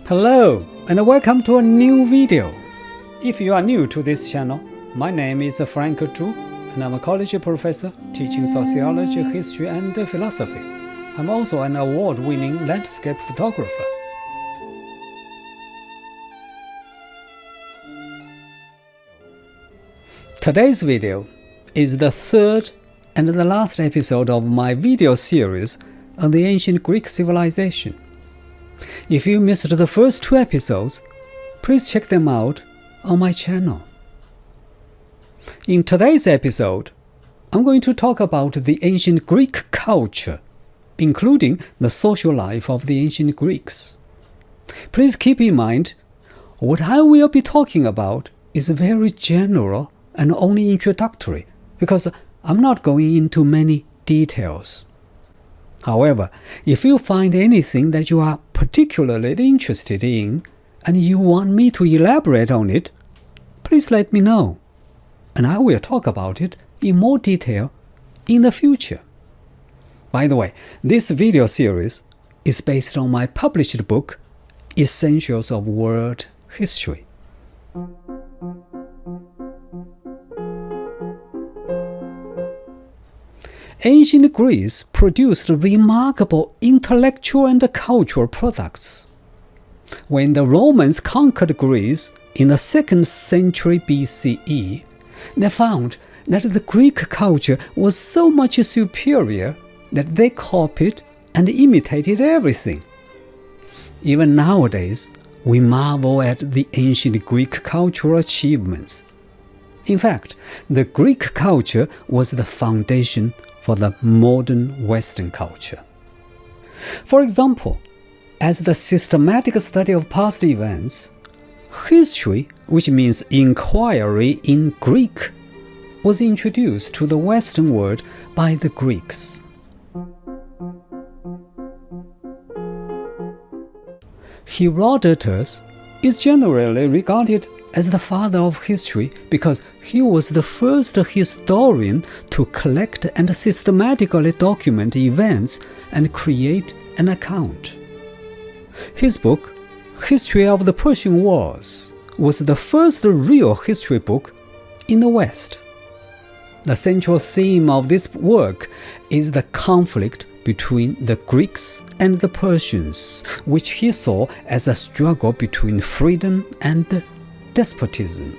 Hello and welcome to a new video. If you are new to this channel, my name is Frank Zhu and I'm a college professor teaching sociology, history and philosophy. I'm also an award-winning landscape photographer. Today's video is the third and the last episode of my video series on the ancient Greek civilization. If you missed the first two episodes, please check them out on my channel. In today's episode, I'm going to talk about the ancient Greek culture, including the social life of the ancient Greeks. Please keep in mind, what I will be talking about is very general and only introductory, because I'm not going into many details. However, if you find anything that you are particularly interested in and you want me to elaborate on it, please let me know, and I will talk about it in more detail in the future. By the way, this video series is based on my published book, Essentials of World History. Ancient Greece produced remarkable intellectual and cultural products. When the Romans conquered Greece in the 2nd century BCE, they found that the Greek culture was so much superior that they copied and imitated everything. Even nowadays, we marvel at the ancient Greek cultural achievements. In fact, the Greek culture was the foundation for the modern Western culture. For example, as the systematic study of past events, history, which means inquiry in Greek, was introduced to the Western world by the Greeks. Herodotus is generally regarded as the father of history because he was the first historian to collect and systematically document events and create an account. His book, History of the Persian Wars, was the first real history book in the West. The central theme of this work is the conflict between the Greeks and the Persians, which he saw as a struggle between freedom and despotism.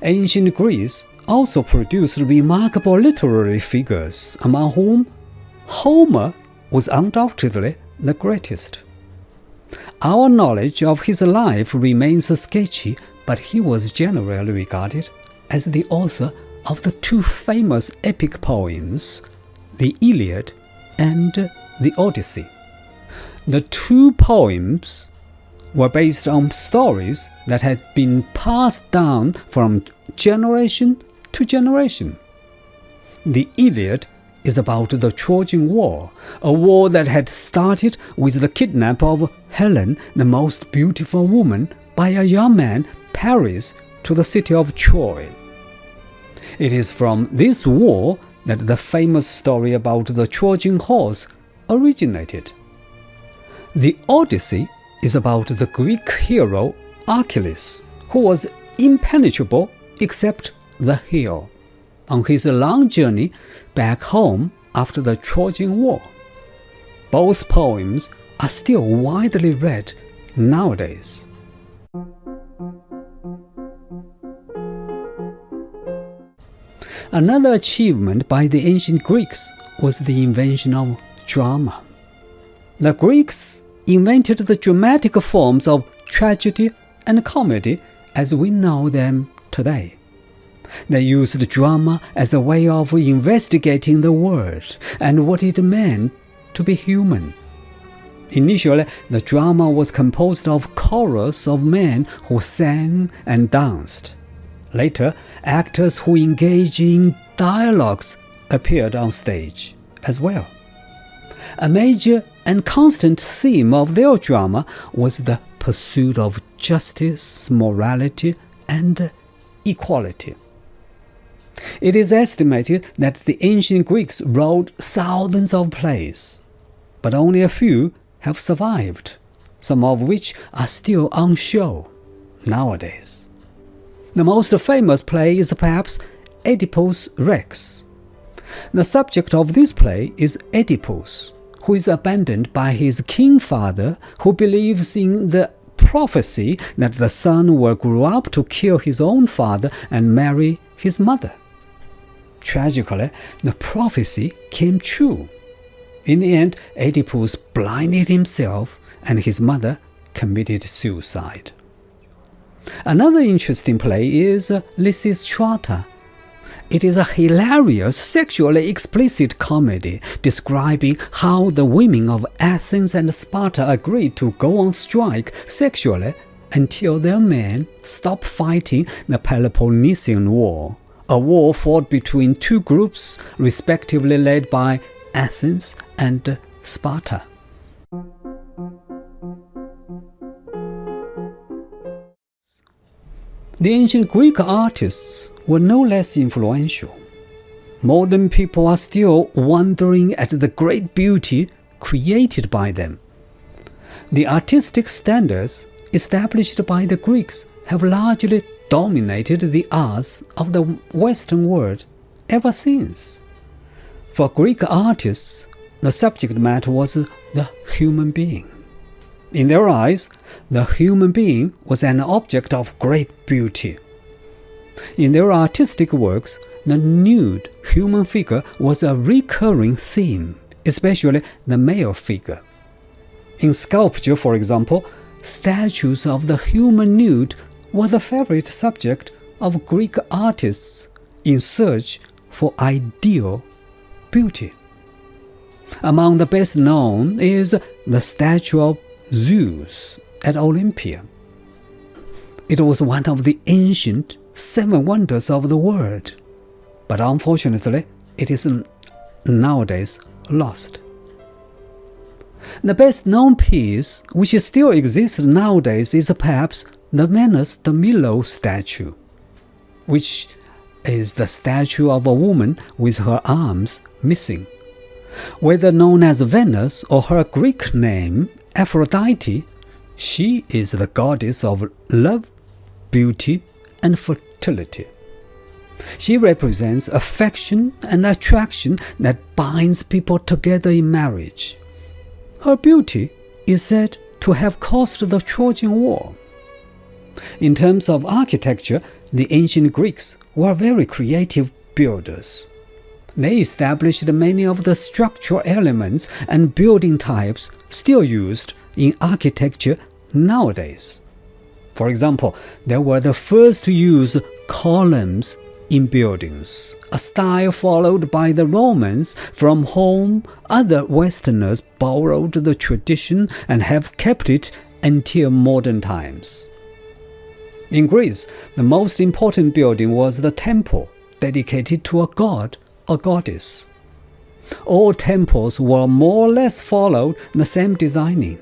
Ancient Greece also produced remarkable literary figures, among whom Homer was undoubtedly the greatest. Our knowledge of his life remains sketchy, but he was generally regarded as the author of the two famous epic poems, the Iliad and the Odyssey. The two poems were based on stories that had been passed down from generation to generation. The Iliad is about the Trojan War, a war that had started with the kidnap of Helen, the most beautiful woman, by a young man, Paris, to the city of Troy. It is from this war that the famous story about the Trojan horse originated. The Odyssey is about the Greek hero Achilles, who was impenetrable except the hill, on his long journey back home after the Trojan War. Both poems are still widely read nowadays. Another achievement by the ancient Greeks was the invention of drama. The Greeks invented the dramatic forms of tragedy and comedy as we know them today. They used drama as a way of investigating the world and what it meant to be human. Initially, the drama was composed of chorus of men who sang and danced. Later, actors who engaged in dialogues appeared on stage as well. A major and constant theme of their drama was the pursuit of justice, morality, and equality. It is estimated that the ancient Greeks wrote thousands of plays, but only a few have survived, some of which are still on show nowadays. The most famous play is perhaps Oedipus Rex. The subject of this play is Oedipus, who is abandoned by his king father, who believes in the prophecy that the son will grow up to kill his own father and marry his mother. Tragically, the prophecy came true. In the end, Oedipus blinded himself and his mother committed suicide. Another interesting play is Lysistrata. It is a hilarious, sexually explicit comedy describing how the women of Athens and Sparta agreed to go on strike sexually until their men stopped fighting the Peloponnesian War, a war fought between two groups respectively led by Athens and Sparta. The ancient Greek artists were no less influential. Modern people are still wondering at the great beauty created by them. The artistic standards established by the Greeks have largely dominated the arts of the Western world ever since. For Greek artists, the subject matter was the human being. In their eyes, the human being was an object of great beauty. In their artistic works, the nude human figure was a recurring theme, especially the male figure. In sculpture, for example, statues of the human nude were the favorite subject of Greek artists in search for ideal beauty. Among the best known is the statue of Zeus at Olympia. It was one of the ancient seven wonders of the world, but unfortunately it is nowadays lost. The best known piece, which still exists nowadays, is perhaps the Venus de Milo statue, which is the statue of a woman with her arms missing. Whether known as Venus or her Greek name Aphrodite, she is the goddess of love, beauty, and fertility. She represents affection and attraction that binds people together in marriage. Her beauty is said to have caused the Trojan War. In terms of architecture, the ancient Greeks were very creative builders. They established many of the structural elements and building types still used in architecture nowadays. For example, they were the first to use columns in buildings, a style followed by the Romans, from whom other Westerners borrowed the tradition and have kept it until modern times. In Greece, the most important building was the temple, dedicated to a god or goddess. All temples were more or less followed the same designing.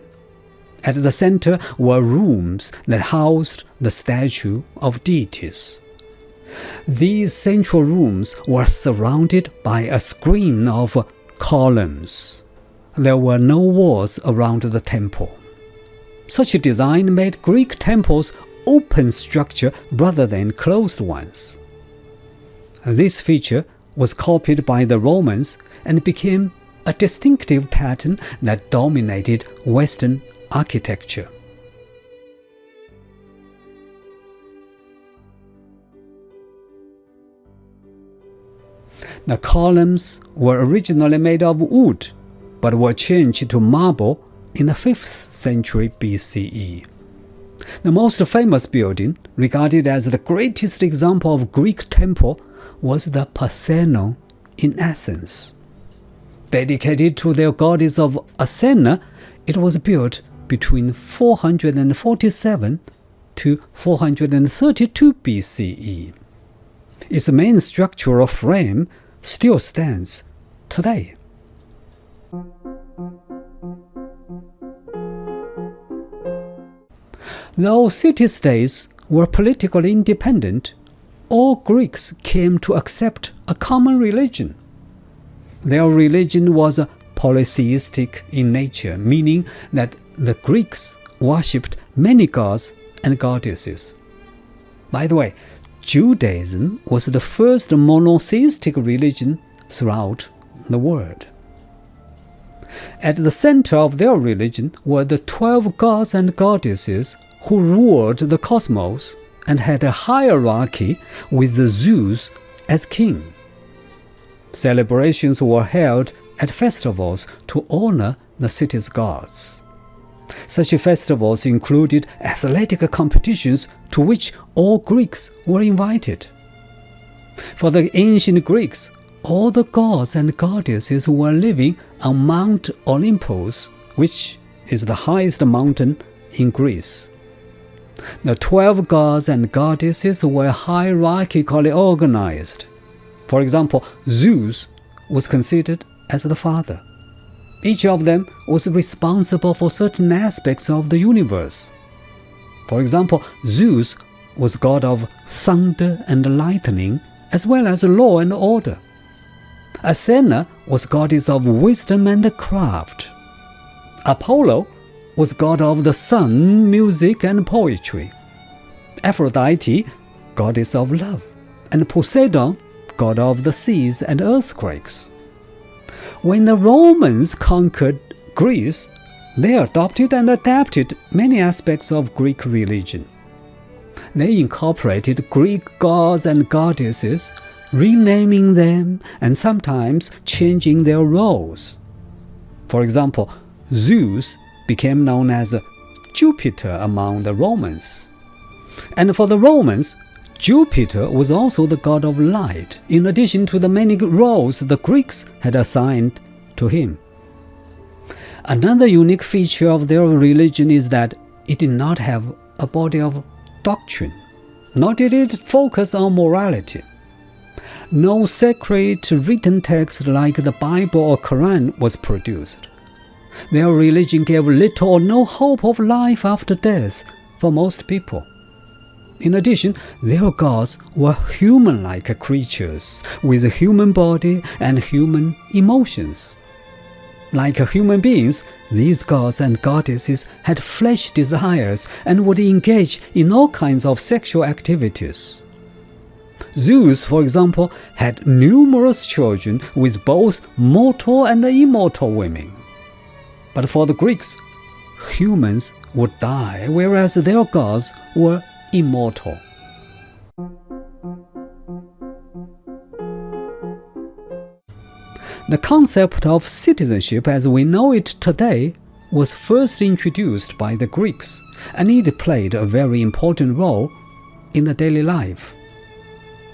At the center were rooms that housed the statue of deities. These central rooms were surrounded by a screen of columns. There were no walls around the temple. Such a design made Greek temples open structure rather than closed ones. This feature was copied by the Romans and became a distinctive pattern that dominated Western architecture. The columns were originally made of wood, but were changed to marble in the 5th century BCE. The most famous building, regarded as the greatest example of Greek temple, was the Parthenon in Athens. Dedicated to their goddess of Athena, it was built between 447 to 432 BCE. Its main structural frame still stands today. Though city-states were politically independent, all Greeks came to accept a common religion. Their religion was polytheistic in nature, meaning that the Greeks worshipped many gods and goddesses. By the way, Judaism was the first monotheistic religion throughout the world. At the center of their religion were the 12 gods and goddesses who ruled the cosmos and had a hierarchy with Zeus as king. Celebrations were held at festivals to honor the city's gods. Such festivals included athletic competitions to which all Greeks were invited. For the ancient Greeks, all the gods and goddesses were living on Mount Olympus, which is the highest mountain in Greece. The 12 gods and goddesses were hierarchically organized. For example, Zeus was considered as the father. Each of them was responsible for certain aspects of the universe. For example, Zeus was god of thunder and lightning, as well as law and order. Athena was goddess of wisdom and craft. Apollo was god of the sun, music, and poetry. Aphrodite, goddess of love, and Poseidon, god of the seas and earthquakes. When the Romans conquered Greece, they adopted and adapted many aspects of Greek religion. They incorporated Greek gods and goddesses, renaming them and sometimes changing their roles. For example, Zeus became known as Jupiter among the Romans. And for the Romans, Jupiter was also the god of light, in addition to the many roles the Greeks had assigned to him. Another unique feature of their religion is that it did not have a body of doctrine, nor did it focus on morality. No sacred written text like the Bible or Quran was produced. Their religion gave little or no hope of life after death for most people. In addition, their gods were human-like creatures with a human body and human emotions. Like human beings, these gods and goddesses had flesh desires and would engage in all kinds of sexual activities. Zeus, for example, had numerous children with both mortal and immortal women. But for the Greeks, humans would die, whereas their gods were immortal. The concept of citizenship as we know it today was first introduced by the Greeks, and it played a very important role in the daily life.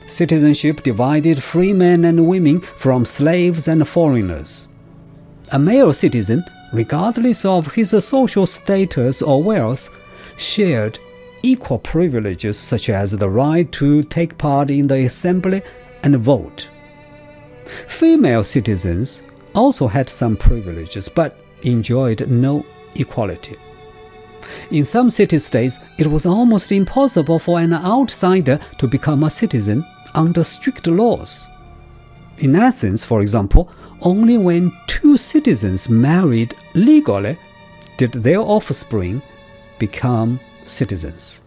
Citizenship divided free men and women from slaves and foreigners. A male citizen, regardless of his social status or wealth, shared equal privileges such as the right to take part in the assembly and vote. Female citizens also had some privileges but enjoyed no equality. In some city-states, it was almost impossible for an outsider to become a citizen under strict laws. In Athens, for example, only when two citizens married legally did their offspring become citizens.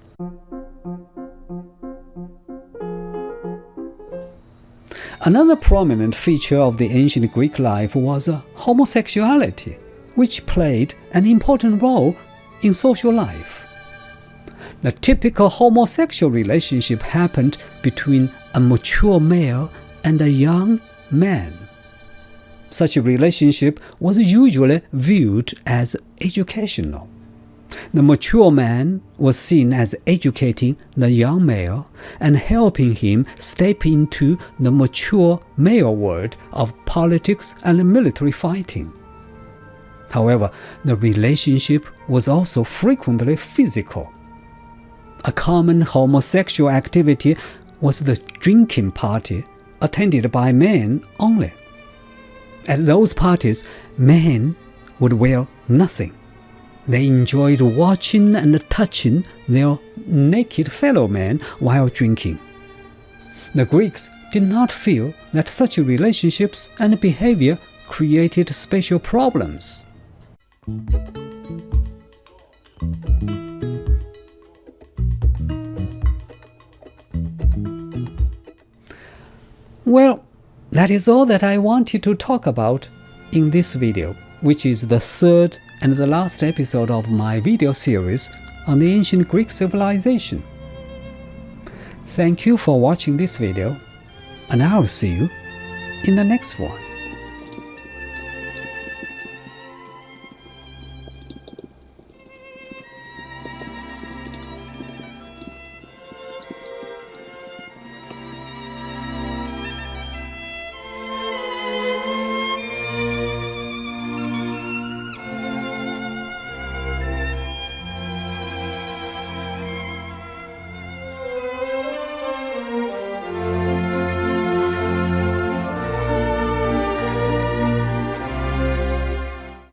Another prominent feature of the ancient Greek life was homosexuality, which played an important role in social life. The typical homosexual relationship happened between a mature male and a young man. Such a relationship was usually viewed as educational. The mature man was seen as educating the young male and helping him step into the mature male world of politics and military fighting. However, the relationship was also frequently physical. A common homosexual activity was the drinking party, attended by men only. At those parties, men would wear nothing. They enjoyed watching and touching their naked fellow men while drinking. The Greeks did not feel that such relationships and behavior created special problems. Well, that is all that I wanted to talk about in this video, which is the third and the last episode of my video series on the ancient Greek civilization. Thank you for watching this video, and I'll see you in the next one.